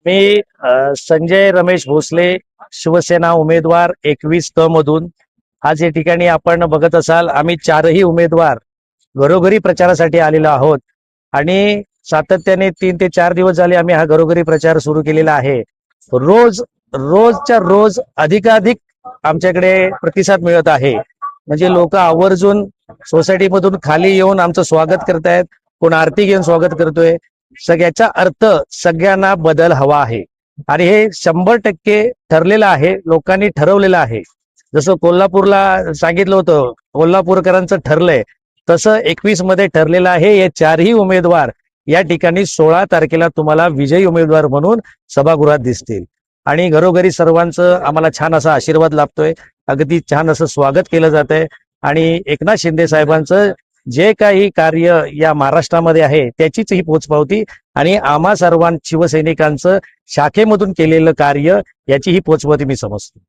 मी संजय रमेश भोसले, शिवसेना उमेदवार 21 मधून आज या ठिकाणी आपण बघत असाल आम्ही चारही उमेदवार घरोघरी प्रचारासाठी आलेलो आहोत आणि सातत्याने 3 ते 4 दिवस झाले आम्ही हा घरोघरी प्रचार सुरू केलेला आहे. रोजच्या रोज अधिकाधिक आमच्याकडे प्रतिसाद मिळत आहे. म्हणजे लोक आवर्जून सोसायटीमधून खाली येऊन आमचं स्वागत करतायत, कोण आरती घेऊन स्वागत करतोय. सगळ्याचा अर्थ सगळ्यांना बदल हवा आहे आणि हे 100% ठरलेलं आहे, लोकांनी ठरवलेलं आहे. जसं कोल्हापूरला सांगितलं होतं कोल्हापूरकरांचं ठरलंय, तसं 21 मध्ये ठरलेलं आहे. हे चारही उमेदवार या ठिकाणी 16 तारखेला तुम्हाला विजयी उमेदवार म्हणून सभागृहात दिसतील आणि घरोघरी सर्वांचं आम्हाला छान असा आशीर्वाद लाभतोय. अगदी छान असं स्वागत केलं जात आहे आणि एकनाथ शिंदे साहेबांचं जे काही कार्य या महाराष्ट्रामध्ये आहे त्याचीच ही पोचपावती आणि आम्हा सर्वां शिवसैनिकांचं शाखेमधून केलेलं कार्य याची ही पोचपावती मी समजतो.